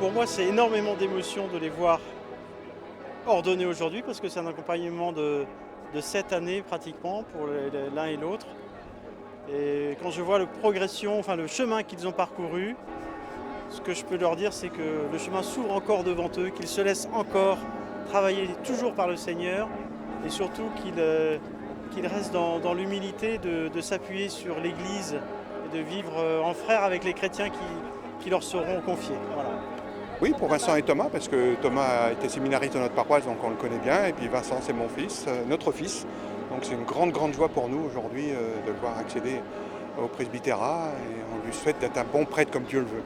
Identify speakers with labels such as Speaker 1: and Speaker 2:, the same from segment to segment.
Speaker 1: Pour moi, c'est énormément d'émotion de les voir ordonnés aujourd'hui parce que c'est un accompagnement de 7 années pratiquement pour l'un et l'autre. Et quand je vois la progression, enfin le chemin qu'ils ont parcouru, ce que je peux leur dire, c'est que le chemin s'ouvre encore devant eux, qu'ils se laissent encore travailler toujours par le Seigneur et surtout qu'ils restent dans l'humilité de s'appuyer sur l'Église et de vivre en frère avec les chrétiens qui leur seront confiés. Voilà.
Speaker 2: Oui, pour Vincent et Thomas, parce que Thomas a été séminariste de notre paroisse, donc on le connaît bien, et puis Vincent, c'est mon fils, notre fils. Donc c'est une grande joie pour nous aujourd'hui de le voir accéder au presbytérat, et on lui souhaite d'être un bon prêtre comme Dieu le veut.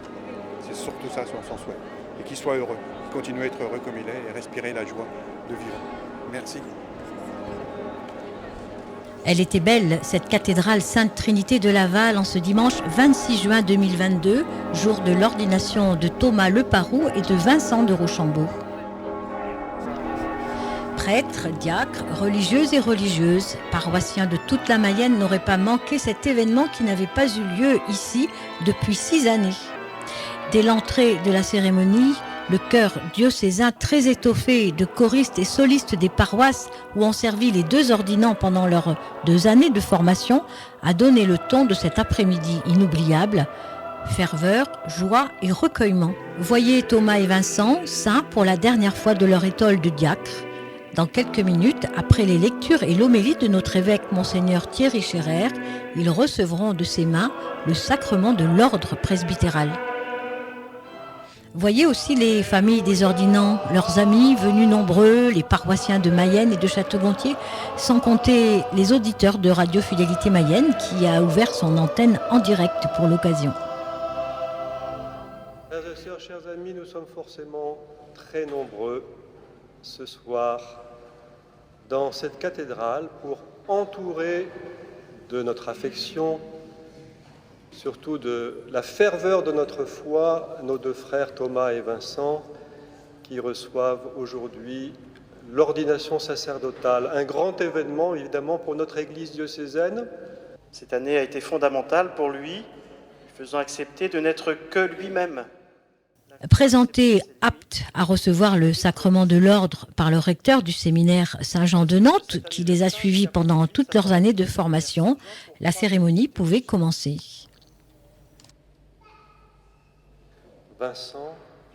Speaker 2: C'est surtout ça son souhait. Et qu'il soit heureux, qu'il continue à être heureux comme il est, et respirer la joie de vivre. Merci.
Speaker 3: Elle était belle, cette cathédrale Sainte-Trinité de Laval, en ce dimanche 26 juin 2022, jour de l'ordination de Thomas Leparoux et de Vincent de Rochambeau. Prêtres, diacres, religieuses et religieuses, paroissiens de toute la Mayenne n'auraient pas manqué cet événement qui n'avait pas eu lieu ici depuis 6 années. Dès l'entrée de la cérémonie, le chœur diocésain très étoffé de choristes et solistes des paroisses où ont servi les 2 ordinants pendant leurs 2 années de formation a donné le ton de cet après-midi inoubliable. Ferveur, joie et recueillement. Voyez Thomas et Vincent, saints pour la dernière fois de leur étole de diacre. Dans quelques minutes, après les lectures et l'homélie de notre évêque Monseigneur Thierry Scherer, ils recevront de ses mains le sacrement de l'ordre presbytéral. Voyez aussi les familles des ordinants, leurs amis venus nombreux, les paroissiens de Mayenne et de Château-Gontier, sans compter les auditeurs de Radio Fidélité Mayenne qui a ouvert son antenne en direct pour l'occasion.
Speaker 4: Frères et sœurs, chers amis, nous sommes forcément très nombreux ce soir dans cette cathédrale pour entourer de notre affection, surtout de la ferveur de notre foi, nos 2 frères Thomas et Vincent, qui reçoivent aujourd'hui l'ordination sacerdotale. Un grand événement, évidemment, pour notre Église diocésaine.
Speaker 1: Cette année a été fondamentale pour lui, faisant accepter de n'être que lui-même.
Speaker 3: Présenté apte à recevoir le sacrement de l'ordre par le recteur du séminaire Saint-Jean de Nantes, qui les a suivis pendant toutes leurs années de formation, la cérémonie pouvait commencer.
Speaker 4: Vincent,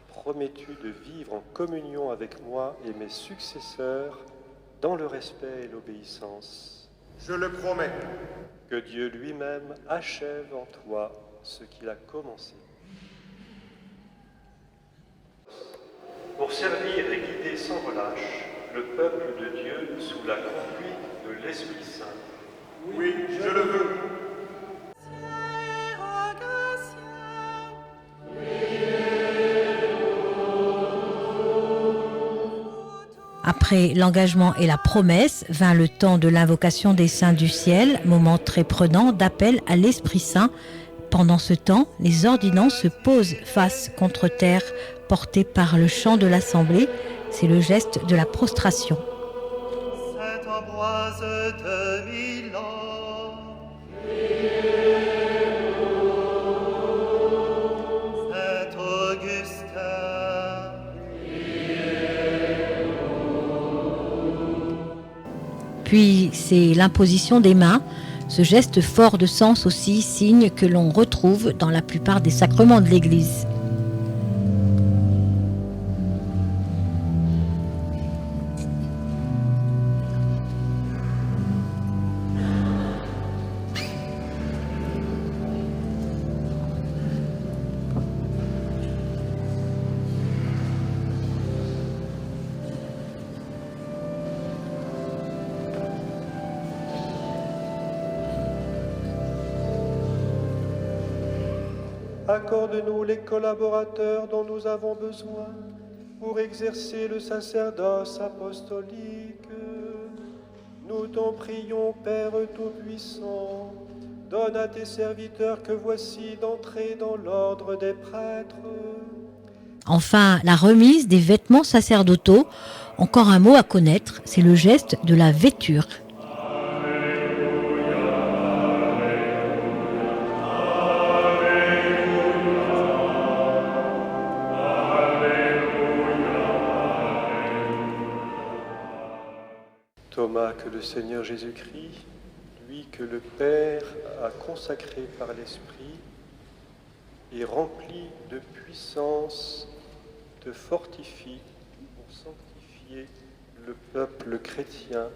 Speaker 4: promets-tu de vivre en communion avec moi et mes successeurs dans le respect et l'obéissance?
Speaker 2: Je le promets.
Speaker 4: Que Dieu lui-même achève en toi ce qu'il a commencé. Pour servir et guider sans relâche le peuple de Dieu sous la conduite de l'Esprit Saint.
Speaker 2: Oui, je le veux.
Speaker 3: Après l'engagement et la promesse, vint le temps de l'invocation des saints du ciel, moment très prenant d'appel à l'Esprit Saint. Pendant ce temps, les ordinants se posent face contre terre, portés par le chant de l'assemblée. C'est le geste de la prostration.
Speaker 5: Cette Ambroise de Milan, cet Augustin,
Speaker 3: Puis c'est l'imposition des mains. Ce geste fort de sens aussi, signe que l'on retrouve dans la plupart des sacrements de l'Église.
Speaker 4: Accorde-nous les collaborateurs dont nous avons besoin pour exercer le sacerdoce apostolique. Nous t'en prions, Père Tout-Puissant. Donne à tes serviteurs que voici d'entrer dans l'ordre des prêtres.
Speaker 3: Enfin, la remise des vêtements sacerdotaux. Encore un mot à connaître, c'est le geste de la vêture.
Speaker 4: Voilà que le Seigneur Jésus-Christ, lui que le Père a consacré par l'Esprit, est rempli de puissance, te fortifie pour sanctifier le peuple chrétien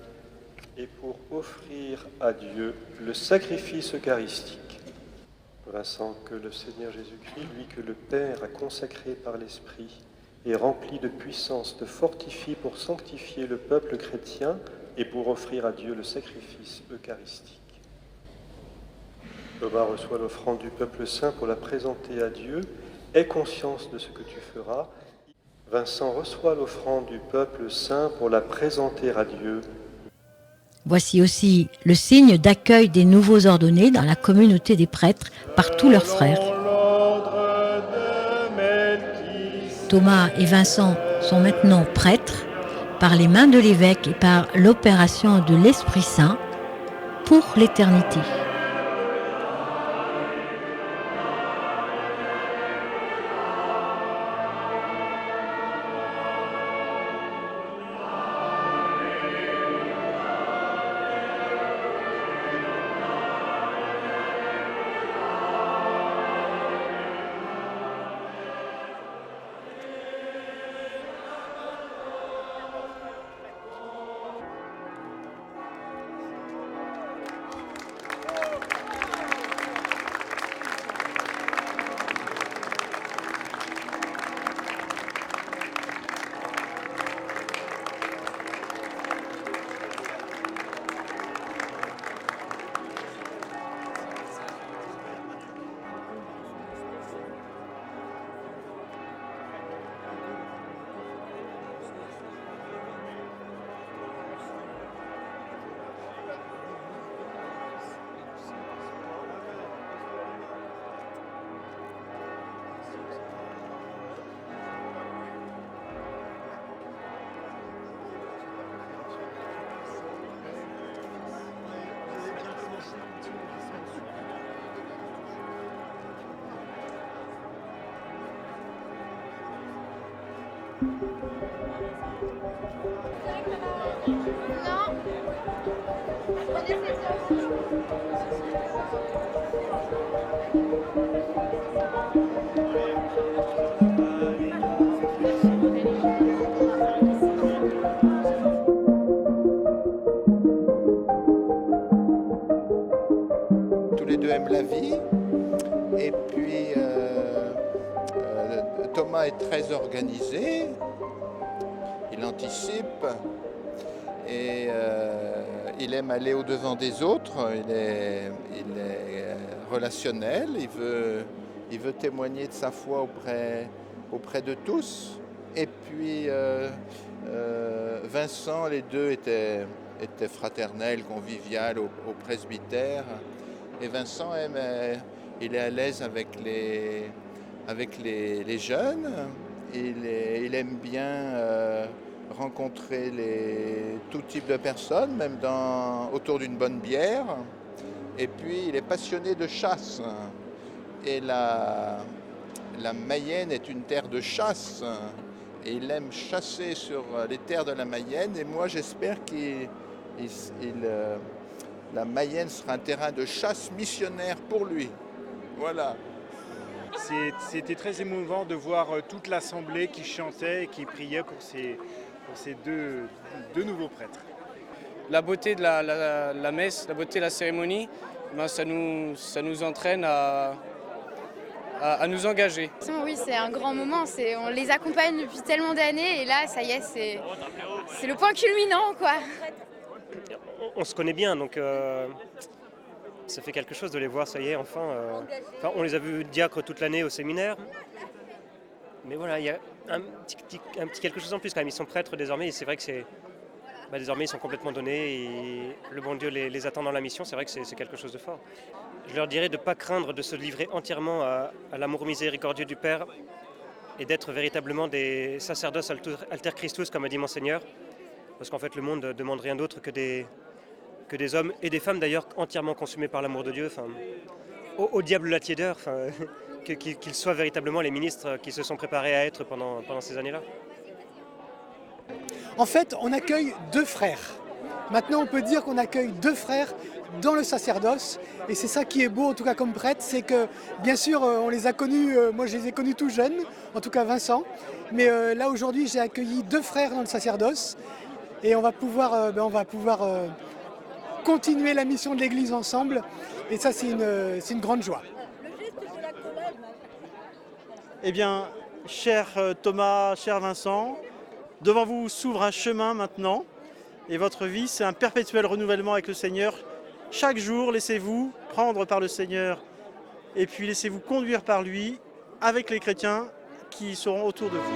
Speaker 4: et pour offrir à Dieu le sacrifice eucharistique. Vincent, que le Seigneur Jésus-Christ, lui que le Père a consacré par l'Esprit, est rempli de puissance, te fortifie pour sanctifier le peuple chrétien et pour offrir à Dieu le sacrifice eucharistique. Thomas reçoit l'offrande du peuple saint pour la présenter à Dieu. Aie conscience de ce que tu feras. Vincent reçoit l'offrande du peuple saint pour la présenter à Dieu.
Speaker 3: Voici aussi le signe d'accueil des nouveaux ordonnés dans la communauté des prêtres par tous leurs frères. Thomas et Vincent sont maintenant prêtres par les mains de l'évêque et par l'opération de l'Esprit Saint pour l'éternité.
Speaker 2: Tous les deux aiment la vie. Et puis Thomas est très organisé. Il anticipe. Et il aime aller au-devant des autres. Il est relationnel. Il veut témoigner de sa foi auprès de tous. Et puis Vincent, les deux étaient fraternels, conviviaux au presbytère. Et Vincent il est à l'aise avec les jeunes. Il aime bien rencontrer tout type de personnes, même autour d'une bonne bière. Et puis il est passionné de chasse. Et la Mayenne est une terre de chasse. Et il aime chasser sur les terres de la Mayenne. Et moi, j'espère la Mayenne sera un terrain de chasse missionnaire pour lui. Voilà.
Speaker 6: C'était très émouvant de voir toute l'assemblée qui chantait et qui priait pour ces deux nouveaux prêtres.
Speaker 7: La beauté de la messe, la beauté de la cérémonie, ça nous entraîne à nous engager.
Speaker 8: Oui, c'est un grand moment. On les accompagne depuis tellement d'années et là, ça y est, c'est le point culminant, quoi.
Speaker 9: On se connaît bien, donc ça fait quelque chose de les voir, ça y est, enfin. On les a vus diacres toute l'année au séminaire. Mais voilà, il y a un petit quelque chose en plus quand même. Ils sont prêtres désormais et c'est vrai que désormais ils sont complètement donnés et le bon Dieu les attend dans la mission. C'est vrai que c'est quelque chose de fort. Je leur dirais de ne pas craindre de se livrer entièrement à l'amour miséricordieux du Père et d'être véritablement des sacerdotes alter Christus, comme a dit Monseigneur. Parce qu'en fait, le monde ne demande rien d'autre que des hommes et des femmes d'ailleurs entièrement consumés par l'amour de Dieu. Au diable la tiédeur, qu'ils soient véritablement les ministres qui se sont préparés à être pendant ces années-là.
Speaker 10: En fait, on accueille deux frères. Maintenant, on peut dire qu'on accueille 2 frères dans le sacerdoce. Et c'est ça qui est beau, en tout cas comme prêtre, c'est que, bien sûr, on les a connus, moi je les ai connus tout jeunes, en tout cas Vincent. Mais là, aujourd'hui, j'ai accueilli 2 frères dans le sacerdoce. Et on va pouvoir continuer la mission de l'Église ensemble. Et ça, c'est une grande joie.
Speaker 1: Eh bien, cher Thomas, cher Vincent, devant vous s'ouvre un chemin maintenant. Et votre vie, c'est un perpétuel renouvellement avec le Seigneur. Chaque jour, laissez-vous prendre par le Seigneur et puis laissez-vous conduire par lui avec les chrétiens qui seront autour de vous.